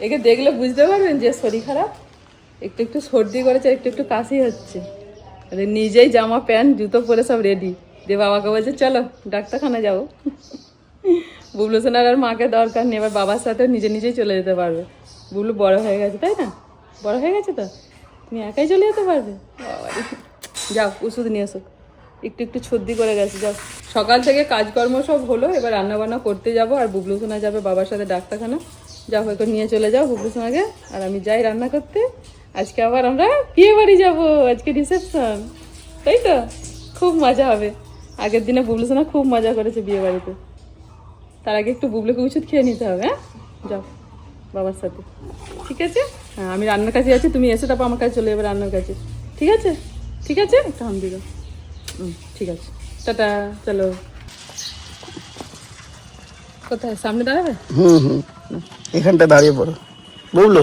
একে দেখলে বুঝতে পারবেন যে শরীর খারাপ, একটু একটু সর্দি করেছে, একটু একটু কাশি হচ্ছে। নিজেই জামা প্যান্ট জুতো পরে সব রেডি, দিয়ে বাবাকে বলছে চলো ডাক্তারখানা যাবো। বুবলু সোনার আর মাকে দরকার নেই, এবার বাবার সাথে নিজে নিজেই চলে যেতে পারবে। বুবলু বড় হয়ে গেছে, তাই না? বড় হয়ে গেছে তো, তুমি একাই চলে যেতে পারবে। বাবারে, যাও ওষুধ নিয়ে এসো, একটু একটু সর্দি করে গেছে। যাও, সকাল থেকে কাজকর্ম সব হলো, এবার রান্নাবান্না করতে যাবো। আর বুবলু সোনা যাবে বাবার সাথে ডাক্তারখানা। যাও, ওকে নিয়ে চলে যাও বুবলু সোনাকে, আর আমি যাই রান্না করতে। আজকে আবার আমরা বিয়ে বাড়ি যাবো, আজকে রিসেপশন, তাই তো? খুব মজা হবে। আগের দিনে বুবলু সোনা খুব মজা করেছে বিয়ে বাড়িতে। তার আগে একটু বুবলুকে ওষুধ খেয়ে নিতে হবে। হ্যাঁ, যাও বাবার সাথে, ঠিক আছে? হ্যাঁ, আমি রান্নার কাছে আছি, তুমি এসে তারপর আমার কাছে চলে যাবে রান্নার কাছে, ঠিক আছে? ঠিক আছে, একটু হাম দিও। ঠিক আছে, টাটা, চলো। কোথায়, সামনে দাঁড়াবে? এখানটা দাঁড়িয়ে পড়ো বুবলু,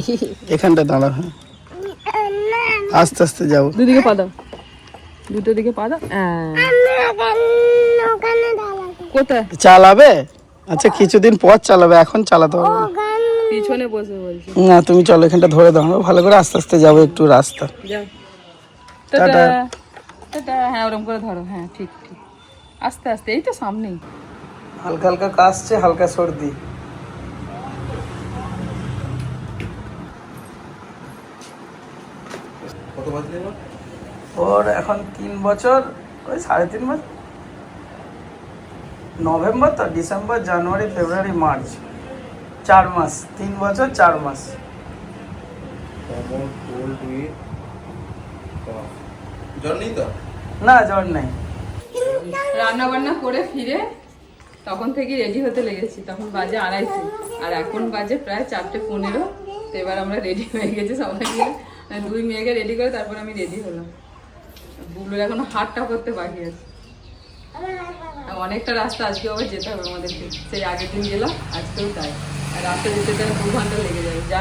এখানটা দাঁড়াও। হ্যাঁ, আস্তে আস্তে যাবো। দুদিকে পা দাও, দুটো দিকে পা দাও। কোথায় চালাবে? আচ্ছা কিছুদিন পর চালাবে, এখন চালাতে হবে না। পিছনে বসে বলছি না তুমি চলো, এখানটা ধরে দাও, ভালো করে আস্তে আস্তে যাবো একটু রাস্তা। যাও, টাটা টাটা। হ্যাঁ, ওরকম করে ধরো। হ্যাঁ, ঠিক ঠিক, আস্তে আস্তে, এই তো সামনেই। হালকা হালকা কাশছে, হালকা সর্দি। ওর এখন 3 বছর, ওই 3.5 মাস। নভেম্বর তো, ডিসেম্বর, জানুয়ারি, ফেব্রুয়ারি, মার্চ, 4 মাস। 3 বছর 4 মাস। জ্বর নেই তো? না, জ্বর নেই। রান্না বান্না করে ফিরে তখন থেকে রেডি হতে লেগেছি, তখন বাজে 2:30, আর এখন বাজে প্রায় 4:15। তো এবার আমরা রেডি হয়ে গেছি সবাই মিলে, মানে 2 মেয়েকে রেডি করে তারপর আমি রেডি হলাম। বুবলুর এখনো হাটটা করতে বাকি আছে, অনেকটা রাস্তা আজকে আবার যেতে হবে আমাদেরকে। সেই আগের দিন গেলাম, আজকেও তাই। আর রাস্তা যেতে গেলে 2 ঘন্টা লেগে যাবে। যা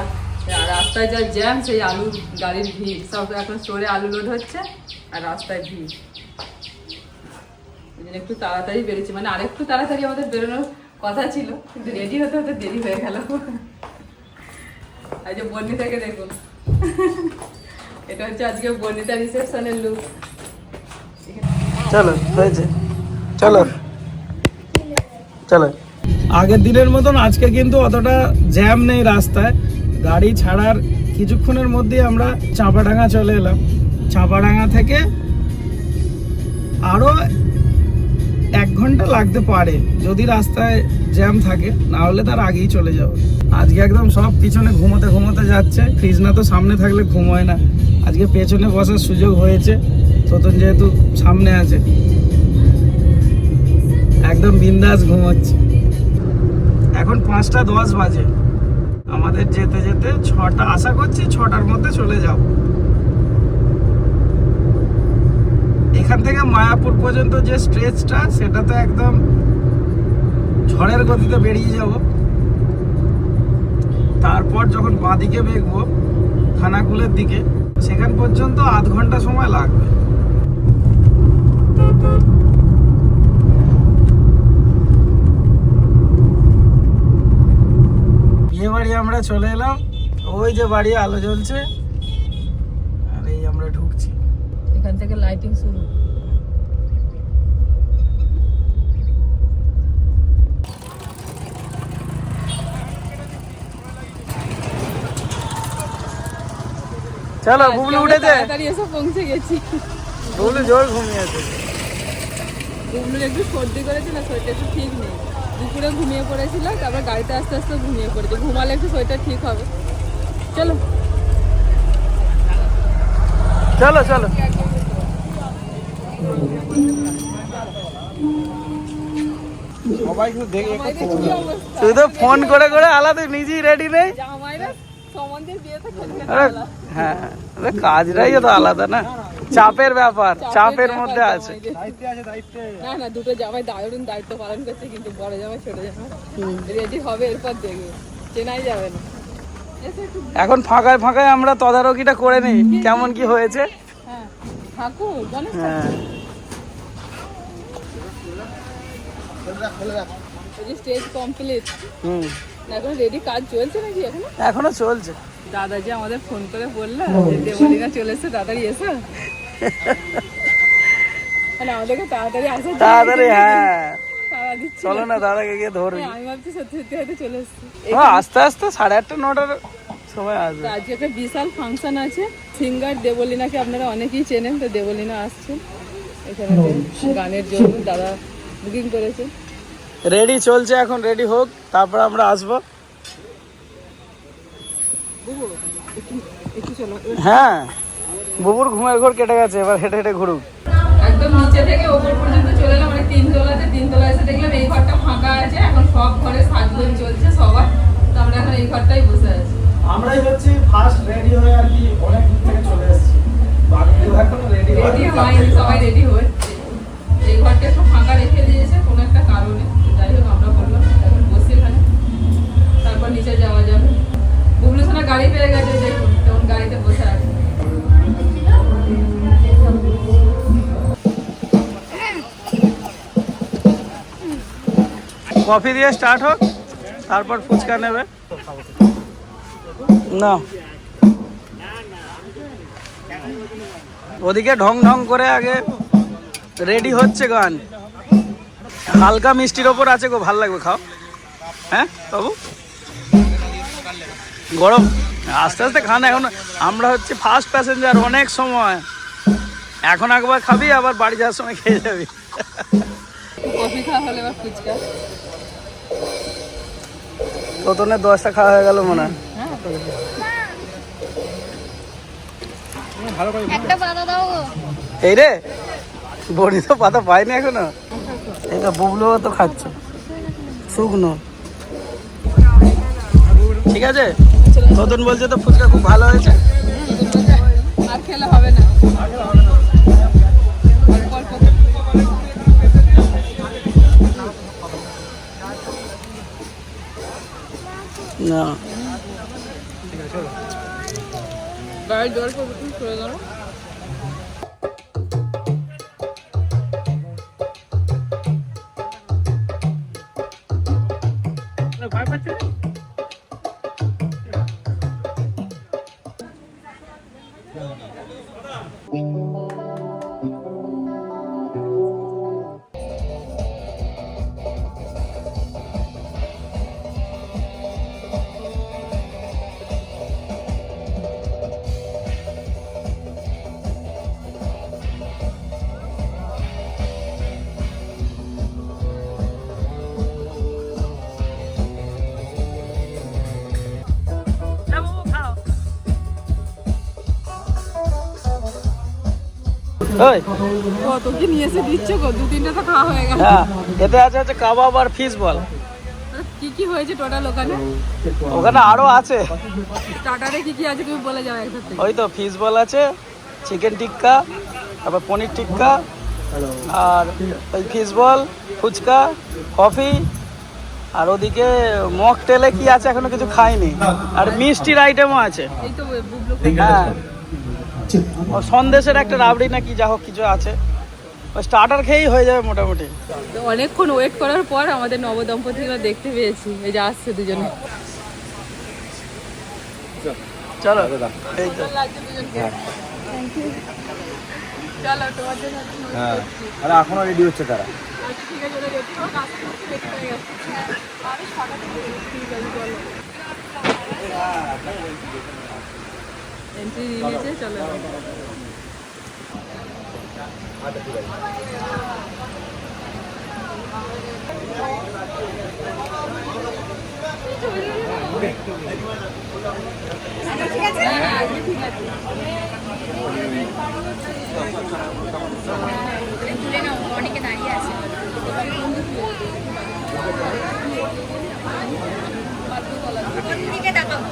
রাস্তায় যা জ্যাম, সেই আলুর গাড়ির ভিড়, সব এখন স্টোরে আলু লোড হচ্ছে আর রাস্তায় ভিড়। ওই জন্য একটু তাড়াতাড়ি বেরোচ্ছি, মানে আরেকটু তাড়াতাড়ি আমাদের বেরোনোর কথা ছিল, কিন্তু রেডি হতে হতে দেরি হয়ে গেল। আজ বর্ণিতাকে দেখুন, এটা হচ্ছে আজকে বর্ণিতা রিসেপশনের লুক। চলো, হয়েছে, চলো চলো। আগের দিনের মতন আজকে কিন্তু অতটা জ্যাম নেই রাস্তায়। গাড়ি ছাড়ার কিছুক্ষণের মধ্যেই আমরা চাঁপাডাঙ্গা চলে এলাম। চাঁপাডাঙ্গা থেকে আরো 1 ঘন্টা লাগতে পারে যদি রাস্তায় জ্যাম থাকে, না হলে তার আগেই চলে যাবো। আজকে একদম সব পিছনে ঘুমোতে ঘুমোতে যাচ্ছে। কৃষ্ণা তো সামনে থাকলে ঘুম হয় না, আজকে পেছনে বসার সুযোগ হয়েছে, তোতন যেহেতু সামনে আছে, একদম বিন্দাস ঘুমোচ্ছে। এখন 5:10 বাজে, আমাদের যেতে যেতে 6টা, আশা করছি 6টার মধ্যে চলে যাব। এখান থেকে মায়াপুর পর্যন্ত যে স্ট্রেচটা, সেটা তো একদম ঝড়ের গতিতে বেরিয়ে যাব। তারপর যখন বাঁদিকে বেঁকবো খানাকুলের দিকে, সেখান পর্যন্ত 1/2 ঘন্টা সময় লাগবে। বিয়ে বাড়ি আমরা চলে এলাম, ওই যে বাড়ি আলো জ্বলছে, আর এই আমরা ঢুকছি। এখান থেকে লাইটিং শুরু। চলো, বুবলু উঠেছে, তাড়াতাড়ি এসে পৌঁছে গেছি। বুবলু জোর ঘুমিয়েছে। বুবলুর একটু সর্দি করেছিল, শরীরটা একটু ঠিক নেই। দুপুরে ঘুমিয়ে পড়েছিল, তারপর গাড়িতে আস্তে আস্তে ঘুমিয়ে পড়েছে। ঘুমালে একটু শরীরটা ঠিক হবে। চলো চলো চলো। তুই তো ফোন করে করে আলাদা, নিজেই রেডি নেই। হ্যাঁ, কাজটাই তো আলাদা না, চাপের ব্যাপার, চাপের মধ্যে আছে। না না, দুটো জামাই দারুণ দায়িত্ব পালন করছে, কিন্তু বড় জামাই ছোট জামাই রেডি হবে, এরপর দেখবে, চেনাই যাবে না। এখন ফাঁকায় ফাঁকায় আমরা তদারকিটা করে নিই কেমন কি হয়েছে। হ্যাঁ, ঠাকুর গণেশ স্টেজ কমপ্লিট। এখন রেডি কাজ চলছে নাকি এখনো? এখনো চলছে। দাদা যে আমাদের ফোন করে বললো যে দেবলীনা চলে এসছে, তাড়াতাড়ি এসো। মানে আমাদেরকে তাড়াতাড়ি আসো, তাড়াতাড়ি, হ্যাঁ তাড়া দিচ্ছি। চলো না দাদাকে গিয়ে ধরবি। আমি ভাবছি সত্যি সত্যি হয়তো চলে এসছি। আস্তে আস্তে 8:30 9টার সময় আসবে। তো আজকে একটা বিশাল ফাংশন আছে। সিঙ্গার দেবলীনাকে আপনারা অনেকেই চেনেন, তো দেবলীনা আসছে এখানে গানের জন্য, দাদা বুকিং করেছে। রেডি চলছে, এখন রেডি হোক তারপর আমরা আসবো। একটু চলো। হ্যাঁ, বুবুর ঘুমের ঘোর কেটে গেছে, এবার হেঁটে হেঁটে ঘুরুক। একদম নিচে থেকে ওপর পর্যন্ত চলে এলাম, মানে 3 তলাতে। 3 তলায় এসে দেখলাম এই ঘরটা ফাঁকা আছে। এখন সব ঘরে সাজগোজ চলছে সবার, তো আমরা এখন এই ঘরটাই বসে আছি। আমরাই হচ্ছে ফার্স্ট রেডি হয়ে আর কি অনেক দূর থেকে চলে এসেছি। বাকিগুলো এখনো রেডি রেডি হয়নি, সবাই রেডি হচ্ছে। এই ঘরটা একটু ফাঁকা রেখে দিয়েছে কোনো একটা কারণে। যাই হোক আমরা বললাম এখন বসি এখানে, তারপর নিচে যাওয়া যাবে। বুবলু সোনা গাড়ি পেয়ে গেছে, দেখুন তখন গাড়িতে বসে আছে। কফি দিয়ে স্টার্ট হোক, তারপর ফুচকা নেবে না। ওদিকে ঢং ঢং করে আগে রেডি হচ্ছে গান। হালকা মিষ্টির ওপর আছে গো, ভালো লাগবে, খাও। হ্যাঁ বাবু, গরম আস্তে আস্তে খান। এখন আমরা হচ্ছে ফার্স্ট প্যাসেঞ্জার, অনেক সময়। এখন একবার খাবি, আবার বাড়ি যাওয়ার সময় খেয়ে যাবি। কফি খাওয়া হলে এবার ফুচকা। প্রথমে 10টা খাওয়া হয়ে গেল মনে হয়। একটা পাতা দাও গো। এই রে, বড়ি তো পাতা পাইনি এখনো। এটা বুবলুও তো খাচ্ছে শুকনো। ঠিক আছে, নতুন বলছে তো ফুচকা খুব ভালো হয়েছে। আর খেলে হবে না। না, গাড়ি জল করে দাও। ওই কত কি নিয়ে এসে দিচ্ছ গো? 2-3টা তো খাওয়া হয়ে গেল। হ্যাঁ, এতে আছে হচ্ছে কাবাব আর ফিশ বল। কি কি হয়েছে টোটাল ওখানে? ওখানে আরো আছে। স্টার্টারে কি কি আছে তুমি বলে যাও একসাথে। ওই তো ফিশ বল আছে, চিকেন টিক্কা, তারপর পনির টিক্কা, আর ওই ফিশ বল, ফুচকা, কফি, আর ওদিকে মকটেলে কি আছে এখনো কিছু খাইনি। আর মিষ্টির আইটেমও আছে। এই তো বুবলু হ্যাঁ, ও সন্দেশের একটা রাবড়ি না কি যা হোক কিছু আছে। ওই স্টার্টার খেয়েই হয়ে যাবে মোটামুটি। তো অনেকক্ষণ ওয়েট করার পর আমাদের নবদম্পতিরা দেখতে পেয়েছি, এই যে আসছে দুজনে। চলো এই তো। চলো তোমার জন্য। হ্যাঁ, আরে এখনো রেডি হচ্ছে তারা। আচ্ছা ঠিক আছে, ওরা রেডি হোক, আসতে আসতে রেডি হয়ে গেছে। আমি 6টা থেকে ঠিক আছে চলো। এন্ট্রি নিয়েছে, চলো। তুলে নাও, অনেকে দাঁড়িয়ে আছে। দিকে তাকাবো।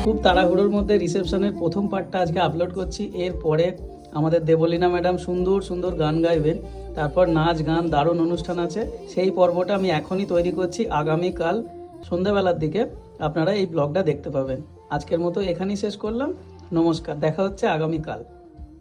খুব তাড়াহুড়োর মধ্যে রিসেপশনের প্রথম পার্টটা আজকে আপলোড করছি। এরপরে আমাদের দেবলীনা ম্যাডাম সুন্দর সুন্দর গান গাইবেন, তারপর নাচ গান দারুণ অনুষ্ঠান আছে। সেই পর্বটা আমি এখনই তৈরি করছি, আগামীকাল সন্ধ্যাবেলার দিকে আপনারা এই ব্লগটা দেখতে পাবেন। আজকের মতো এখানেই শেষ করলাম। নমস্কার, দেখা হচ্ছে আগামীকাল।